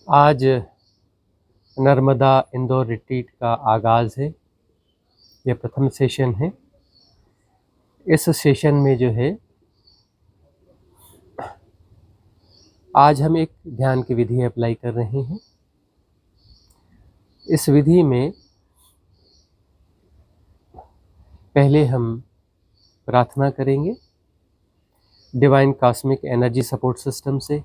आज नर्मदा इंदौर रिट्रीट का आगाज़ है। यह प्रथम सेशन है। इस सेशन में जो है आज हम एक ध्यान की विधि अप्लाई कर रहे हैं। इस विधि में पहले हम प्रार्थना करेंगे divine cosmic energy support system से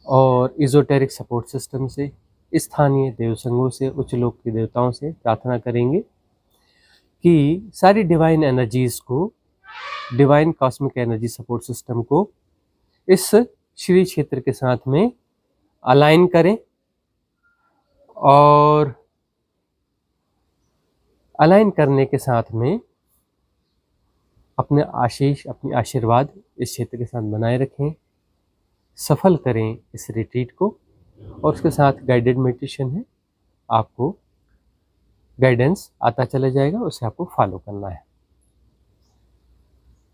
और इजोटेरिक सपोर्ट सिस्टम से, स्थानीय देव संघों से, उच्च लोक के देवताओं से प्रार्थना करेंगे कि सारी डिवाइन एनर्जीज को, divine cosmic energy support system को इस श्री क्षेत्र के साथ में अलाइन करें और अलाइन करने के साथ में अपने आशीष, अपनी आशीर्वाद इस क्षेत्र के साथ बनाए रखें। सफल करें इस रिट्रीट को और उसके साथ गाइडेड मेडिटेशन है। आपको गाइडेंस आता चला जाएगा, उसे आपको फॉलो करना है।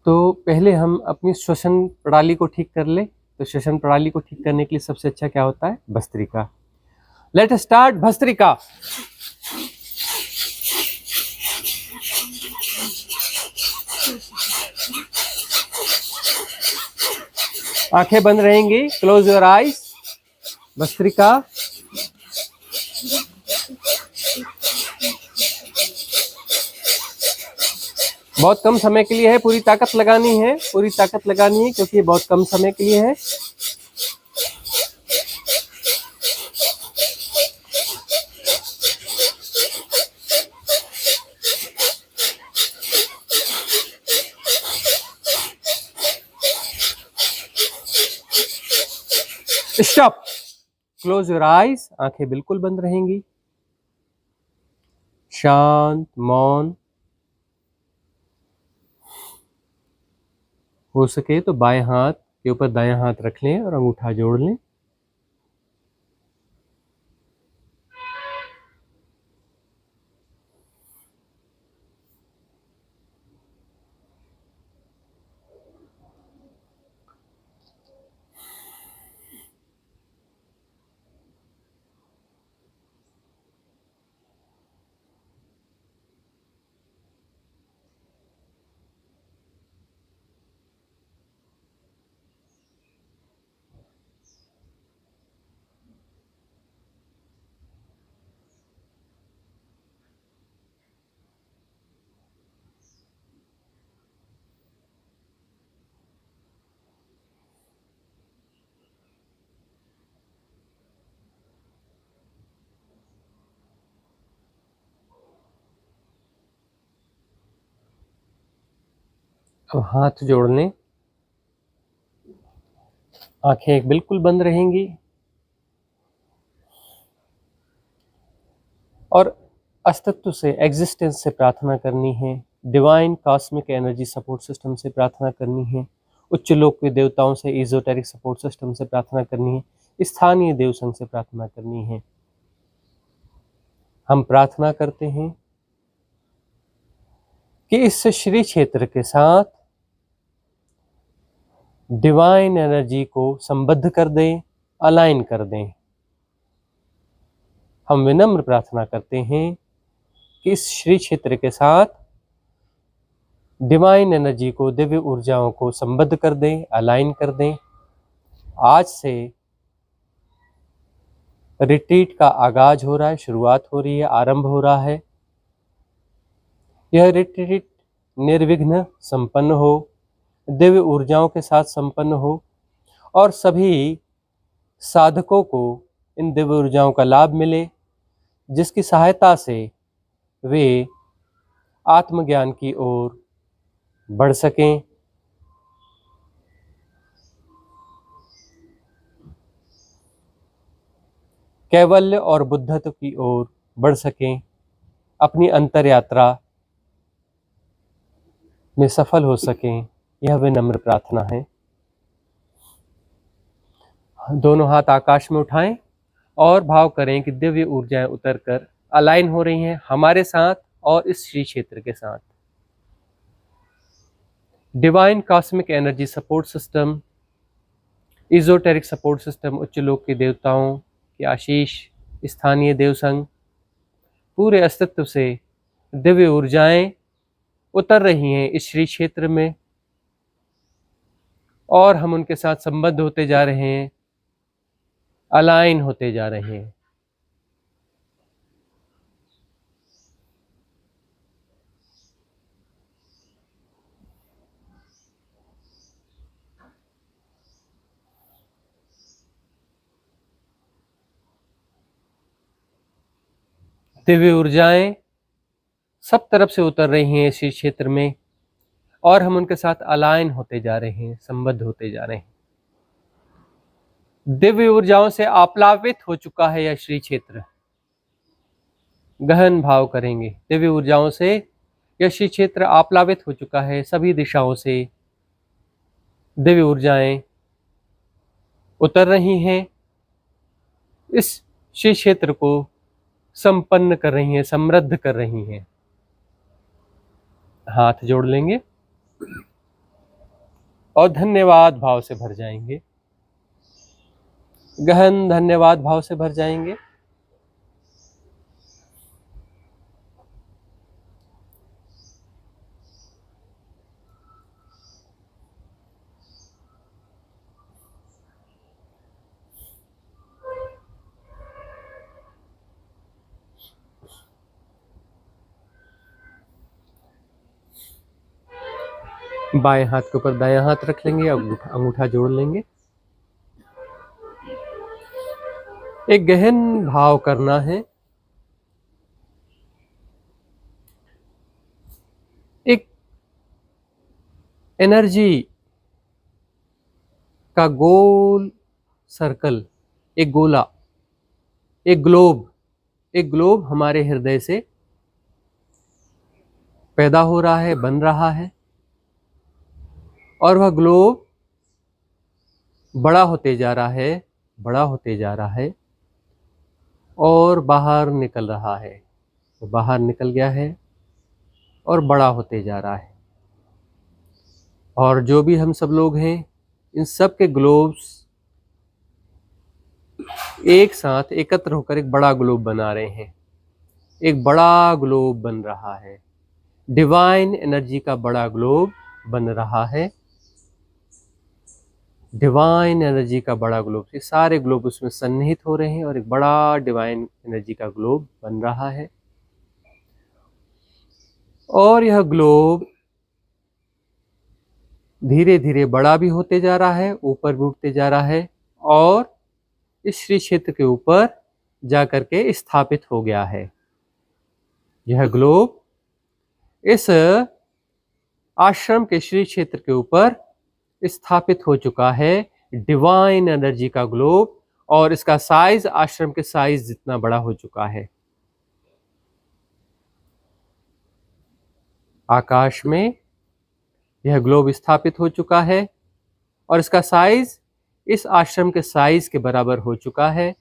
तो पहले हम अपनी श्वसन प्रणाली को ठीक कर ले। तो श्वसन प्रणाली को ठीक करने के लिए सबसे अच्छा क्या होता है? Bhastrika. Let us start bhastrika. आंखें बंद रहेंगी, क्लोज योर आईज। भस्त्रिका। बहुत कम समय के लिए है, पूरी ताकत लगानी है, पूरी ताकत लगानी है क्योंकि ये बहुत कम समय के लिए है। स्टॉप। Close your eyes. आंखें बिल्कुल बंद रहेंगी। शांत, मौन। हो सके तो बाएं हाथ के ऊपर दायां हाथ रख लें और अंगूठा जोड़ लें। अब हाथ जोड़ लें। आंखें बिल्कुल बंद रहेंगी और अस्तित्व से, एग्जिस्टेंस से प्रार्थना करनी है। Divine cosmic energy support system से प्रार्थना करनी है। उच्च लोक के देवताओं से, इजोटेरिक सपोर्ट सिस्टम से प्रार्थना करनी है। स्थानीय देव संघ से प्रार्थना करनी है। हम प्रार्थना करते हैं कि इस श्री क्षेत्र के साथ डिवाइन एनर्जी को संबद्ध कर दें, अलाइन कर दें। हम विनम्र प्रार्थना करते हैं कि इस श्री क्षेत्र के साथ डिवाइन एनर्जी को, दिव्य ऊर्जाओं को संबद्ध कर दें, अलाइन कर दें। आज से रिट्रीट का आगाज हो रहा है, शुरुआत हो रही है, आरंभ हो रहा है। यह रिट्रीट निर्विघ्न संपन्न हो, दिव्य ऊर्जाओं के साथ संपन्न हो और सभी साधकों को इन दिव्य ऊर्जाओं का लाभ मिले, जिसकी सहायता से वे आत्मज्ञान की ओर बढ़ सकें। कैवल्य और बुद्धत्व की ओर बढ़ सकें, अपनी अंतर यात्रा में सफल हो सकें। यह विनम्र प्रार्थना है। दोनों हाथ आकाश में उठाएं और भाव करें कि दिव्य ऊर्जाएं उतरकर अलाइन हो रही हैं हमारे साथ और इस श्री क्षेत्र के साथ। Divine cosmic energy support system esoteric support system, उच्च लोक के देवताओं के आशीष, स्थानीय देव संघ, पूरे अस्तित्व से दिव्य ऊर्जाएं उतर रही हैं इस श्री क्षेत्र में, और हम उनके साथ संबद्ध होते जा रहे हैं, अलाइन होते जा रहे हैं। दिव्य ऊर्जाएं सब तरफ से उतर रही हैं इसी क्षेत्र में, और हम उनके साथ अलाइन होते जा रहे हैं, संबद्ध होते जा रहे हैं। दिव्य ऊर्जाओं से आप्लावित हो चुका है यह श्री क्षेत्र। गहन भाव करेंगे, दिव्य ऊर्जाओं से यह श्री क्षेत्र आप्लावित हो चुका है। सभी दिशाओं से दिव्य ऊर्जाएं उतर रही हैं, इस श्री क्षेत्र को संपन्न कर रही हैं, समृद्ध कर रही हैं। हाथ जोड़ लेंगे और धन्यवाद भाव से भर जाएंगे, गहन धन्यवाद भाव से भर जाएंगे। बाएं हाथ के ऊपर दायां हाथ रख लेंगे, अंगूठा जोड़ लेंगे। एक गहन भाव करना है, एक एनर्जी का गोल सर्कल, एक गोला, एक ग्लोब हमारे हृदय से पैदा हो रहा है, बन रहा है, और वह ग्लोब बड़ा होते जा रहा है, बड़ा होते जा रहा है और बाहर निकल रहा है। वो बाहर निकल गया है और बड़ा होते जा रहा है। और जो भी हम सब लोग हैं, इन सब के ग्लोब्स एक साथ एकत्र होकर एक बड़ा ग्लोब बना रहे हैं। एक बड़ा ग्लोब बन रहा है, डिवाइन एनर्जी का बड़ा ग्लोब बन रहा है। डिवाइन एनर्जी का बड़ा ग्लोब, ये सारे ग्लोब उसमें सन्निहित हो रहे हैं और एक बड़ा डिवाइन एनर्जी का ग्लोब बन रहा है। और यह ग्लोब धीरे धीरे बड़ा भी होते जा रहा है, ऊपर भी उठते जा रहा है और इस श्री क्षेत्र के ऊपर जाकर के स्थापित हो गया है। यह ग्लोब इस आश्रम के श्री क्षेत्र के ऊपर स्थापित हो चुका है, डिवाइन एनर्जी का ग्लोब, और इसका साइज आश्रम के साइज जितना बड़ा हो चुका है। आकाश में यह ग्लोब स्थापित हो चुका है और इसका साइज इस आश्रम के साइज के बराबर हो चुका है।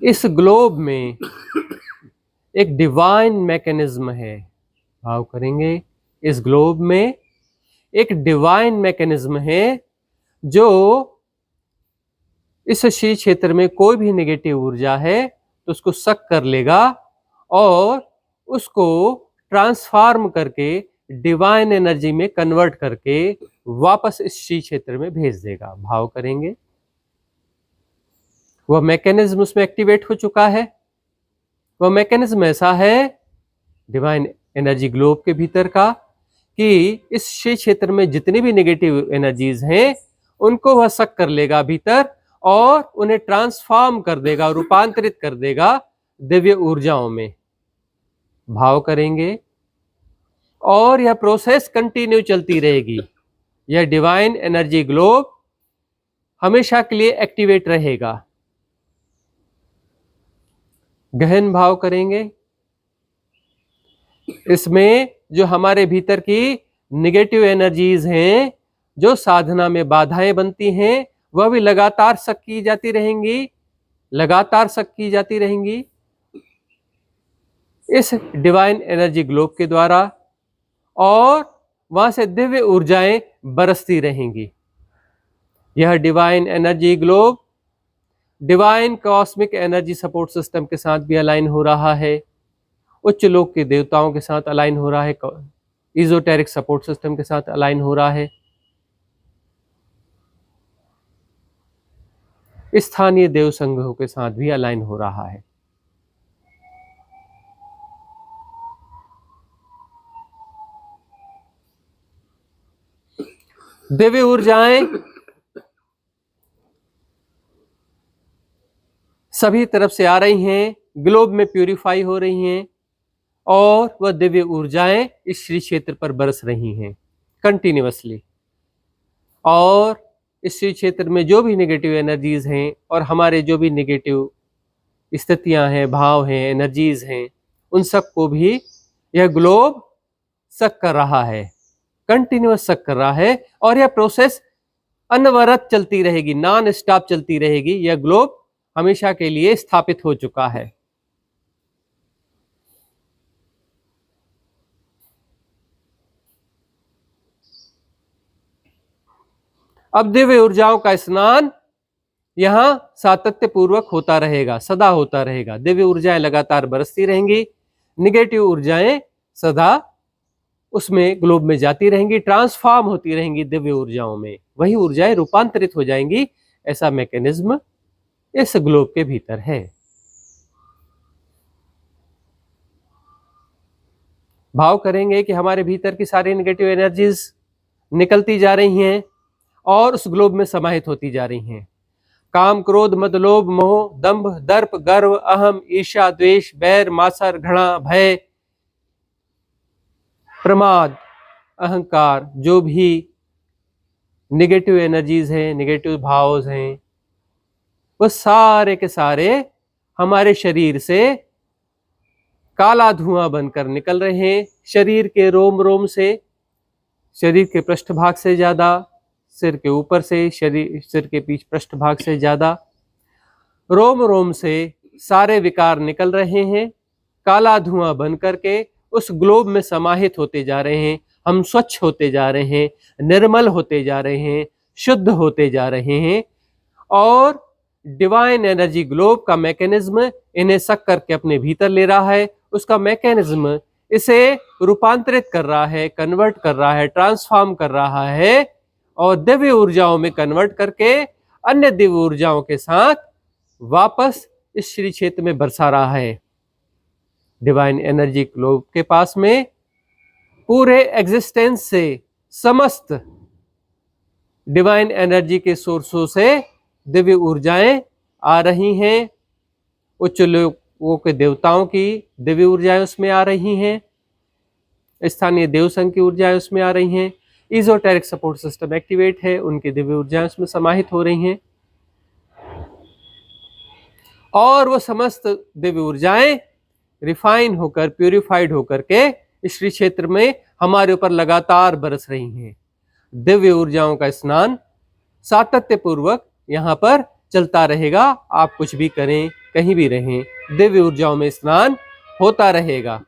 इस ग्लोब में एक डिवाइन मैकेनिज्म है, भाव करेंगे, इस ग्लोब में एक डिवाइन मैकेनिज्म है जो इस श्री क्षेत्र में कोई भी नेगेटिव ऊर्जा है तो उसको सक कर लेगा और उसको ट्रांसफॉर्म करके डिवाइन एनर्जी में कन्वर्ट करके वापस इस श्री क्षेत्र में भेज देगा। भाव करेंगे, वह मैकेनिज्म उसमें एक्टिवेट हो चुका है। वह मैकेनिज्म ऐसा है डिवाइन एनर्जी ग्लोब के भीतर का कि इस श्री क्षेत्र में जितनी भी नेगेटिव एनर्जीज हैं उनको वह सक कर लेगा भीतर और उन्हें ट्रांसफॉर्म कर देगा, रूपांतरित कर देगा दिव्य ऊर्जाओं में। भाव करेंगे और यह प्रोसेस कंटिन्यू चलती रहेगी। यह डिवाइन एनर्जी ग्लोब हमेशा के लिए एक्टिवेट रहेगा। गहन भाव करेंगे, इसमें जो हमारे भीतर की नेगेटिव एनर्जीज हैं, जो साधना में बाधाएं बनती हैं, वह भी लगातार सक की जाती रहेंगी, लगातार सक की जाती रहेंगी इस डिवाइन एनर्जी ग्लोब के द्वारा, और वहां से दिव्य ऊर्जाएं बरसती रहेंगी। यह divine energy globe divine cosmic energy support system के साथ भी अलाइन हो रहा है, उच्च लोक के देवताओं के साथ अलाइन हो रहा है, इजोटेरिक सपोर्ट सिस्टम के साथ अलाइन हो रहा है, स्थानीय देव संघों के साथ भी अलाइन हो रहा है। दिव्य ऊर्जाएं सभी तरफ से आ रही हैं, ग्लोब में प्यूरिफाई हो रही हैं और वह दिव्य ऊर्जाएं इस श्री क्षेत्र पर बरस रही हैं कंटिन्यूअसली। और इस श्री क्षेत्र में जो भी नेगेटिव एनर्जीज हैं और हमारे जो भी नेगेटिव स्थितियां हैं, भाव हैं, एनर्जीज हैं, उन सबको भी यह ग्लोब सक कर रहा है, कंटिन्यूअस सक कर रहा है। और यह प्रोसेस अनवरत चलती रहेगी, नॉन स्टॉप चलती रहेगी। यह ग्लोब हमेशा के लिए स्थापित हो चुका है। अब दिव्य ऊर्जाओं का स्नान यहां सातत्य पूर्वक होता रहेगा, सदा होता रहेगा। दिव्य ऊर्जाएं लगातार बरसती रहेंगी, निगेटिव ऊर्जाएं सदा उसमें ग्लोब में जाती रहेंगी, ट्रांसफॉर्म होती रहेंगी दिव्य ऊर्जाओं में, वही ऊर्जाएं रूपांतरित हो जाएंगी। ऐसा मैकेनिज्म इस ग्लोब के भीतर है। भाव करेंगे कि हमारे भीतर की सारी नेगेटिव एनर्जीज निकलती जा रही हैं और उस ग्लोब में समाहित होती जा रही हैं। काम, क्रोध, मद, लोभ, मोह, दंभ, दर्प, गर्व, अहम, ईर्ष्या, द्वेष, बैर, मात्सर्य, घृणा, भय, प्रमाद, अहंकार, जो भी नेगेटिव एनर्जीज हैं, नेगेटिव भाव हैं, वो सारे के सारे हमारे शरीर से काला धुआं बनकर निकल रहे हैं। शरीर के रोम रोम से, शरीर के पृष्ठभाग से ज्यादा, सिर के ऊपर से, सिर के पीछ पृष्ठभाग से ज्यादा, रोम रोम से सारे विकार निकल रहे हैं, काला धुआं बन करके उस ग्लोब में समाहित होते जा रहे हैं। हम स्वच्छ होते जा रहे हैं, निर्मल होते जा रहे हैं, शुद्ध होते जा रहे हैं और डिवाइन एनर्जी ग्लोब का मैकेनिज्म इन्हें सक करके अपने भीतर ले रहा है। उसका मैकेनिज्म इसे रूपांतरित कर रहा है, कन्वर्ट कर रहा है, ट्रांसफॉर्म कर रहा है और दिव्य ऊर्जाओं में कन्वर्ट करके अन्य दिव्य ऊर्जाओं के साथ वापस इस श्री क्षेत्र में बरसा रहा है। डिवाइन एनर्जी ग्लोब के पास में पूरे एग्जिस्टेंस से समस्त डिवाइन एनर्जी के सोर्सों से दिव्य ऊर्जाएं आ रही हैं। उच्च लोकों के देवताओं की दिव्य ऊर्जाएं उसमें आ रही हैं, स्थानीय देव संघ की ऊर्जाएं उसमें आ रही हैं, इजोटेरिक सपोर्ट सिस्टम एक्टिवेट है, उनकी दिव्य ऊर्जाएं उसमें समाहित हो रही हैं और वो समस्त दिव्य ऊर्जाएं रिफाइन होकर, प्यूरिफाइड होकर के इस श्री क्षेत्र में हमारे ऊपर लगातार बरस रही हैं। दिव्य ऊर्जाओं का स्नान सातत्य पूर्वक यहां पर चलता रहेगा। आप कुछ भी करें, कहीं भी रहें, दिव्य ऊर्जाओं में स्नान होता रहेगा।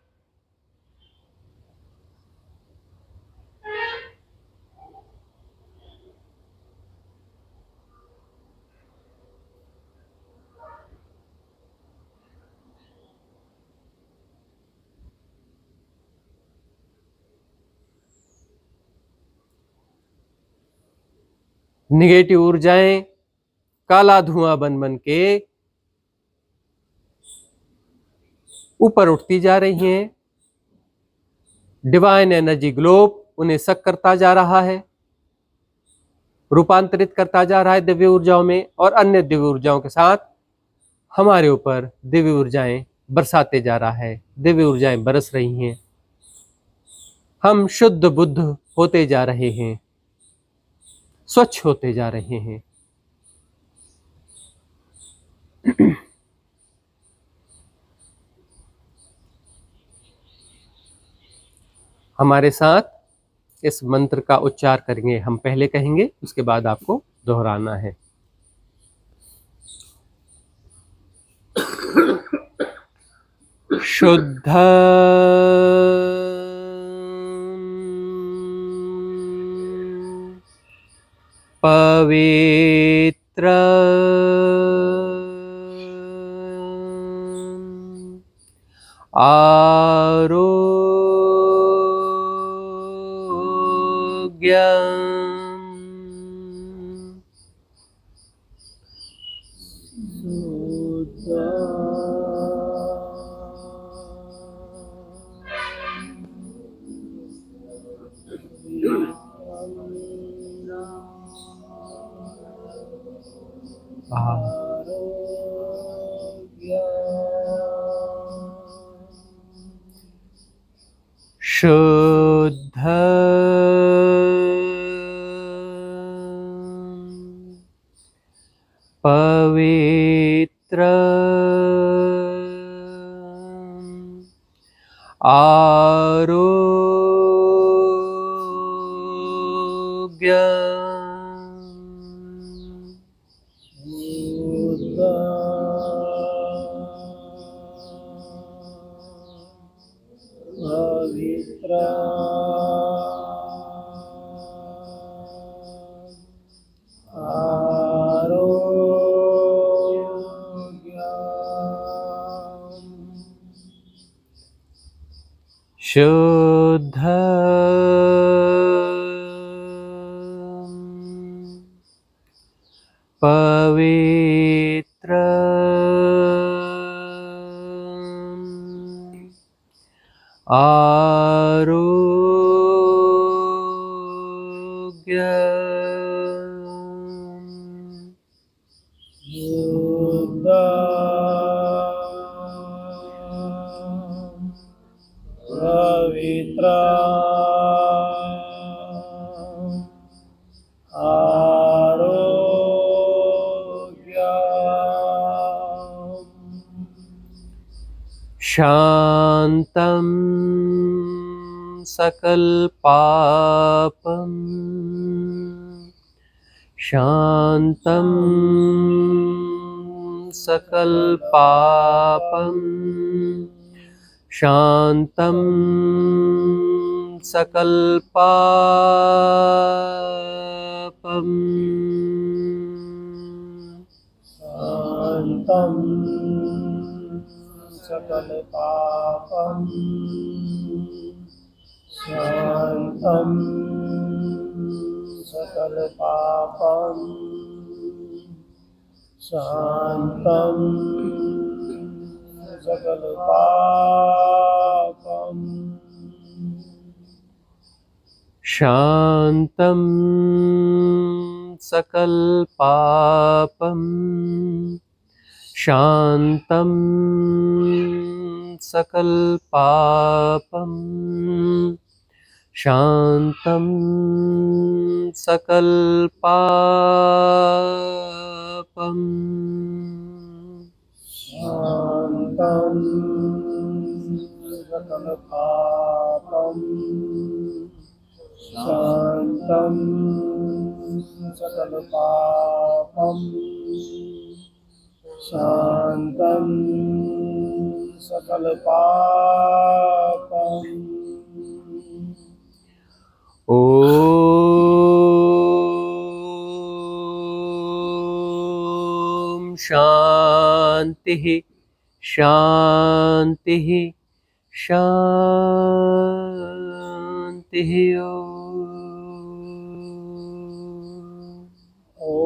निगेटिव ऊर्जाएं काला धुआं बन बन के ऊपर उठती जा रही हैं। डिवाइन एनर्जी ग्लोब उन्हें सक करता जा रहा है, रूपांतरित करता जा रहा है दिव्य ऊर्जाओं में और अन्य दिव्य ऊर्जाओं के साथ हमारे ऊपर दिव्य ऊर्जाएं बरसाते जा रहा है। दिव्य ऊर्जाएं बरस रही हैं, हम शुद्ध बुद्ध होते जा रहे हैं, स्वच्छ होते जा रहे हैं। हमारे साथ इस मंत्र का उच्चार करेंगे। हम पहले कहेंगे, उसके बाद आपको दोहराना है। शुद्ध पवित्र आरोग्य शुद्ध पवित्र आरोग्य पवित्र शुद्ध पवित्र आरोग्य पवित्र शांतं सकल पापं शांतं सकल पापं शांतं सकल पापं शान्तं सकल पापं शान्तं सकल पापं शान्तं सकल पापं शांतं सकल पापं शांतं सकल पापं शांतं सकल पापं शान्तं सकल पापं शान्तं सकल पापं शान्तं सकल पापं ओम शांति शांति शांति ॐ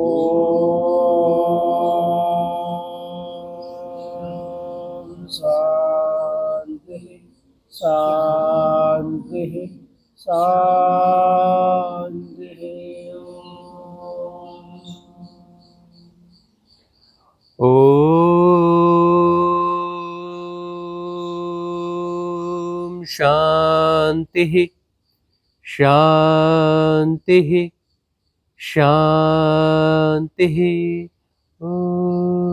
शान्तिः शान्तिः शान्तिः ओम शांति शांति शांति ओम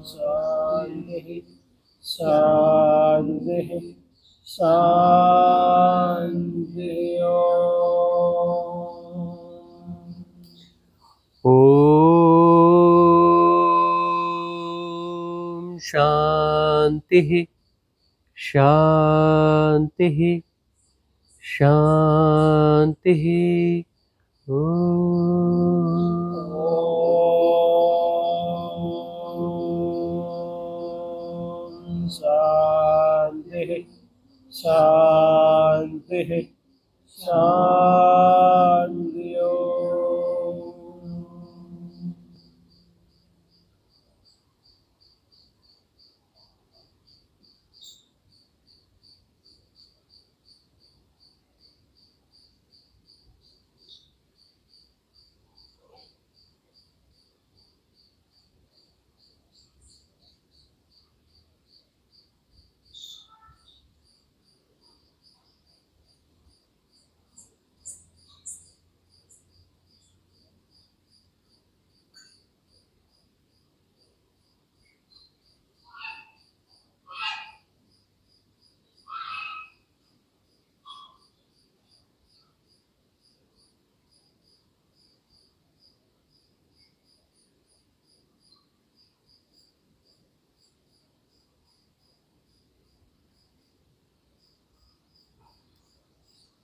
शान्तिः शान्तिः शान्तिः ओम शांति शांतिः शांतिः। ॐ शान्तिः शान्तिः शान्तिः।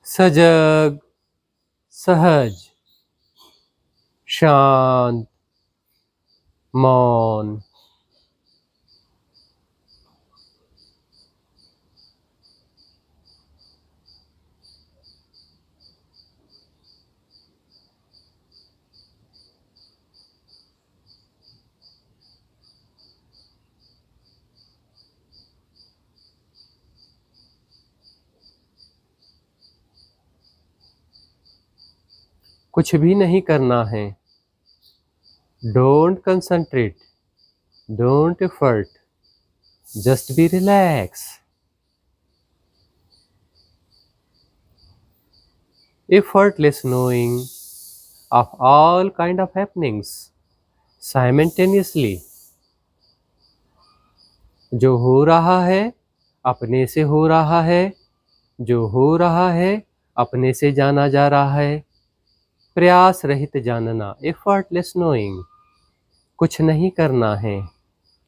सजग, सहज, शांत, मौन। कुछ भी नहीं करना है। Don't concentrate, don't effort, just be relax. Effortless knowing of all kind of happenings simultaneously। जो हो रहा है अपने से हो रहा है, जो हो रहा है अपने से जाना जा रहा है। प्रयास रहित जानना, effortless knowing। कुछ नहीं करना है,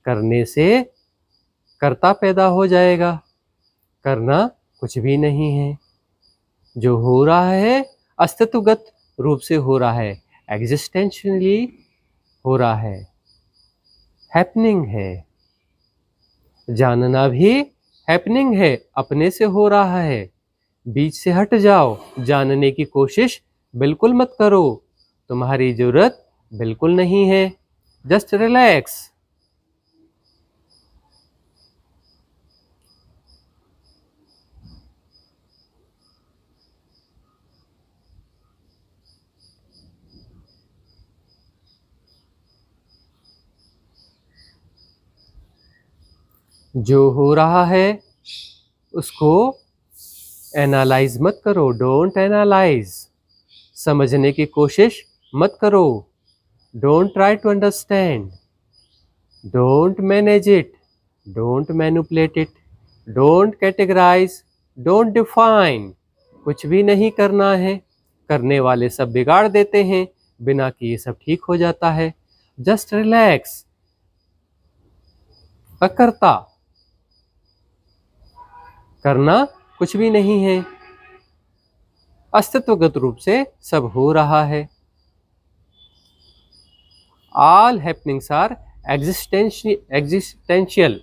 करने से कर्ता पैदा हो जाएगा, करना कुछ भी नहीं है। जो हो रहा है अस्तित्वगत रूप से हो रहा है, एग्जिस्टेंशियली हो रहा है, हैपनिंग है। जानना भी हैपनिंग है, अपने से हो रहा है। बीच से हट जाओ, जानने की कोशिश बिल्कुल मत करो, तुम्हारी जरूरत बिल्कुल नहीं है। Just relax. जो हो रहा है उसको एनालाइज मत करो, डोंट एनालाइज। समझने की कोशिश मत करो, don't try to understand. Don't manage it, don't manipulate it, don't categorise, don't define. कुछ भी नहीं करना है। करने वाले सब बिगाड़ देते हैं, बिना किए सब ठीक हो जाता है। Just relax. अकर्ता, करना कुछ भी नहीं है, अस्तित्वगत रूप से सब हो रहा है। All happenings are existential,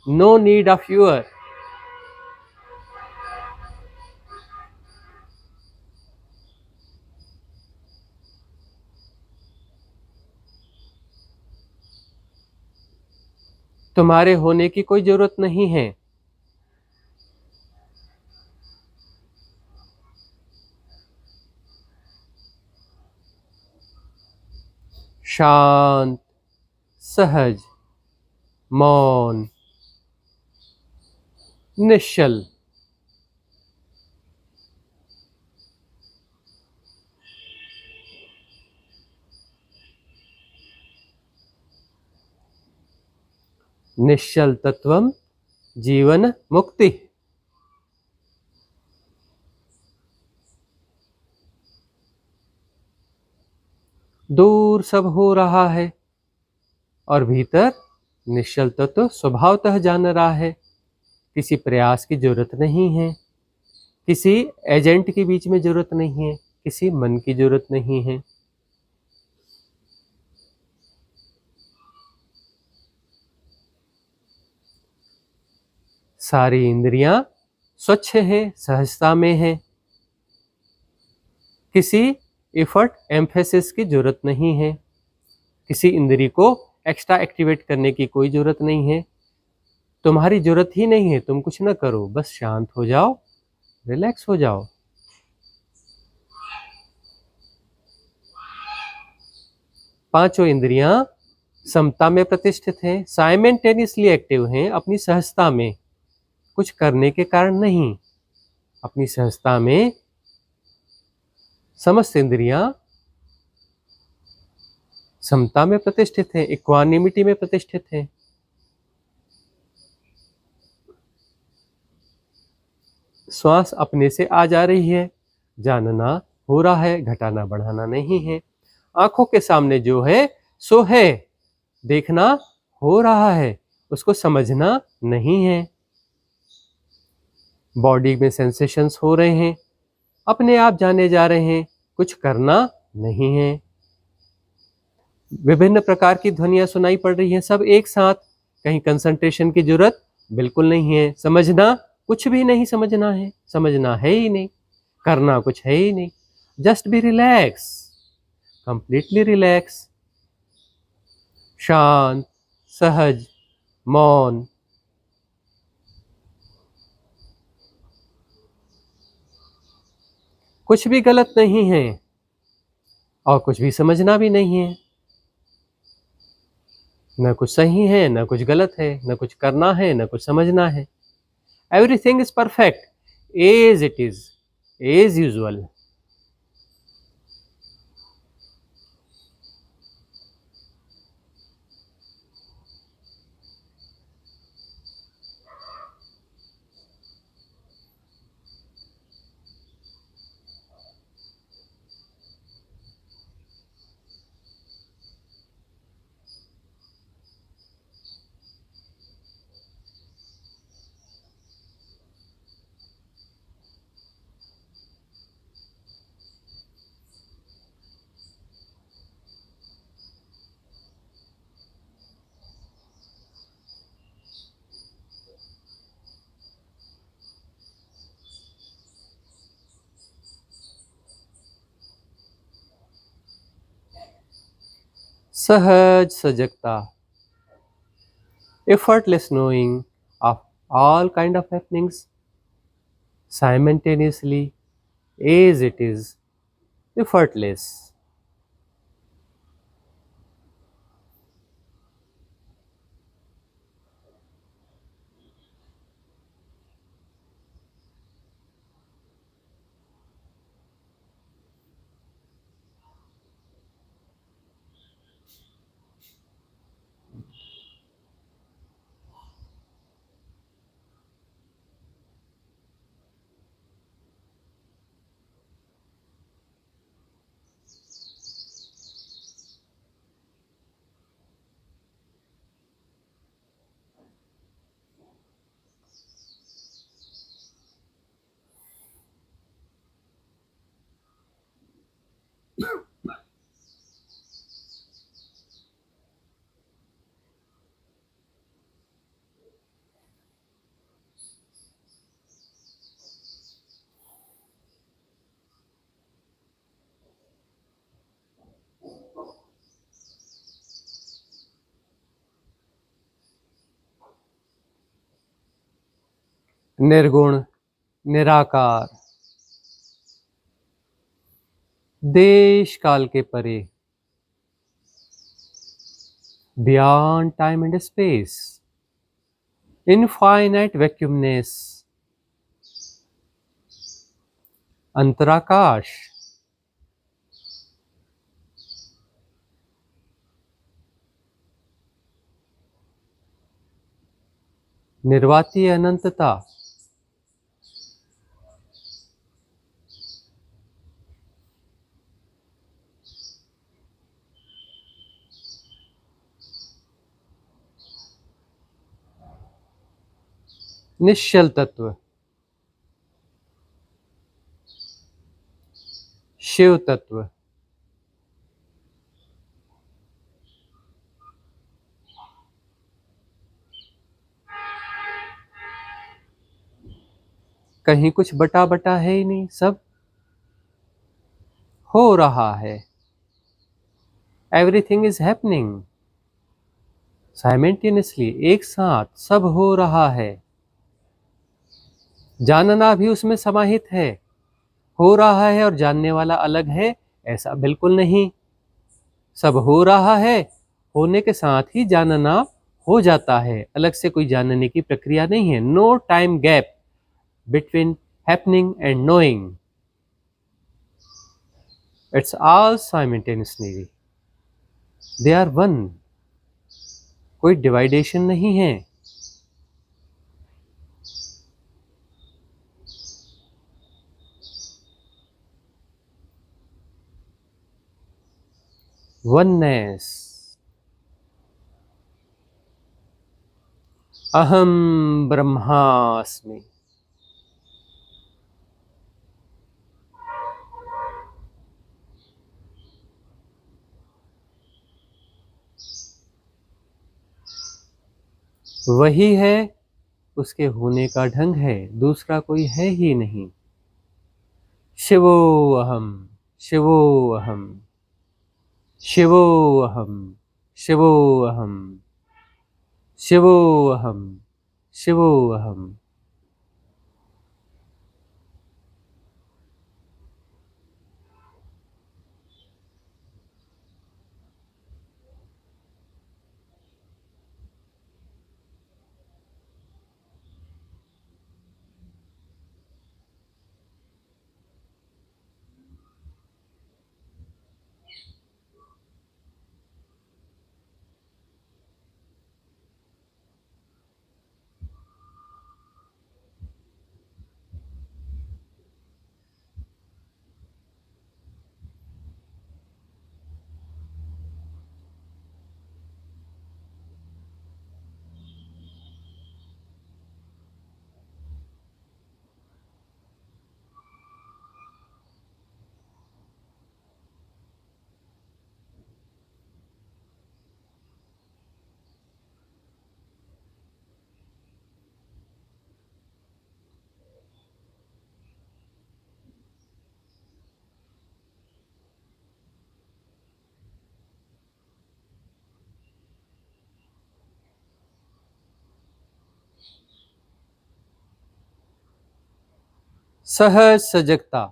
no need of your। तुम्हारे होने की कोई जरूरत नहीं है। शांत, सहज, मौन, निश्चल। निश्चल तत्वम जीवन मुक्ति। दूर सब हो रहा है और भीतर निश्चल तत्व स्वभावतः जान रहा है किसी प्रयास की जरूरत नहीं है, किसी एजेंट के बीच में जरूरत नहीं है, किसी मन की जरूरत नहीं है। सारी इंद्रियां स्वच्छ है, सहजता में है, किसी एफर्ट एम्फेसिस की जरूरत नहीं है, किसी इंद्री को एक्स्ट्रा एक्टिवेट करने की कोई जरूरत नहीं है। तुम्हारी जरूरत ही नहीं है, तुम कुछ ना करो, बस शांत हो जाओ, रिलैक्स हो जाओ। पांचों इंद्रियां समता में प्रतिष्ठित हैं, साइमल्टेनियसली एक्टिव हैं, अपनी सहजता में, कुछ करने के कारण नहीं, अपनी सहजता में समस्त इंद्रियां समता में प्रतिष्ठित हैं, इक्वानिमिटी में प्रतिष्ठित हैं। श्वास अपने से आ जा रही है, जानना हो रहा है, घटाना बढ़ाना नहीं है। आंखों के सामने जो है सो है, देखना हो रहा है, उसको समझना नहीं है। बॉडी में सेंसेशंस हो रहे हैं, अपने आप जाने जा रहे हैं, कुछ करना नहीं है। विभिन्न प्रकार की ध्वनियां सुनाई पड़ रही हैं, सब एक साथ, कहीं कंसंट्रेशन की जरूरत बिल्कुल नहीं है। समझना कुछ भी नहीं समझना है, समझना है ही नहीं, करना कुछ है ही नहीं। Just be relax, completely relax, शांत, सहज, मौन। कुछ भी गलत नहीं है और कुछ भी समझना भी नहीं है। न कुछ सही है, न कुछ गलत है, न कुछ करना है, न कुछ समझना है। Everything is perfect, as it is, as usual. सहज सजगता, effortless knowing of all kind of happenings simultaneously, as it is, effortless. निर्गुण, निराकार, देश काल के परे, beyond time and space, infinite vacuumness, अंतराकाश, निर्वातीय अनंतता, निश्चल तत्व, शिव तत्व, कहीं कुछ बटा बटा है ही नहीं, सब हो रहा है। एवरीथिंग इज हैपनिंग साइमल्टेनियसली, एक साथ सब हो रहा है। जानना भी उसमें समाहित है। हो रहा है और जानने वाला अलग है, ऐसा बिल्कुल नहीं। सब हो रहा है, होने के साथ ही जानना हो जाता है, अलग से कोई जानने की प्रक्रिया नहीं है। No time gap between happening and knowing, it's all simultaneously, they are one, कोई डिवाइडेशन नहीं है। वननेस, अहम ब्रह्मास्मि। वही है, उसके होने का ढंग है, दूसरा कोई है ही नहीं। शिवोऽहम्, शिवोऽहम्, शिवोऽहम्, शिवोऽहम्, शिवोऽहम्, शिवोऽहम्। सहज सजगता,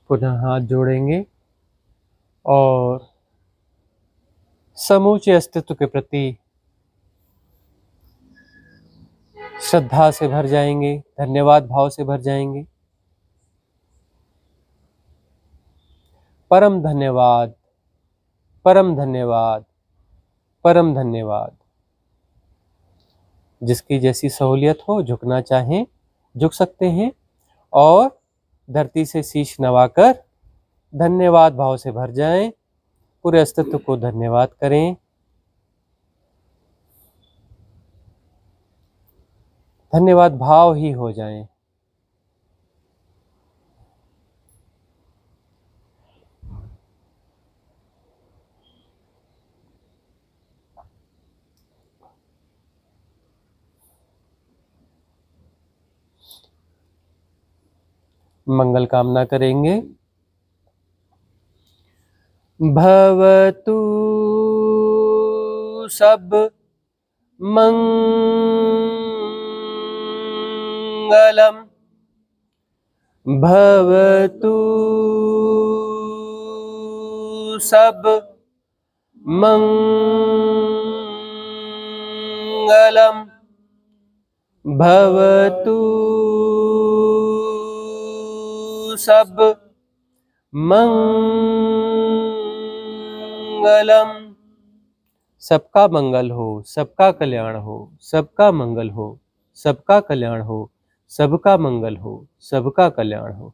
पुनः हाथ जोड़ेंगे और समूचे अस्तित्व के प्रति श्रद्धा से भर जाएंगे, धन्यवाद भाव से भर जाएंगे। परम धन्यवाद, परम धन्यवाद, परम धन्यवाद। जिसकी जैसी सहूलियत हो, झुकना चाहें झुक सकते हैं और धरती से शीश नवाकर धन्यवाद भाव से भर जाएं, पूरे अस्तित्व को धन्यवाद करें। धन्यवाद भाव ही हो जाएं। मंगल कामना करेंगे। भवतु सब मंगलम। मंगलम भवतु सब मंगलम भवतु सब मंगलम। सबका मंगल हो, सबका कल्याण हो, सबका मंगल हो, सबका कल्याण हो, सबका मंगल हो, सबका कल्याण हो।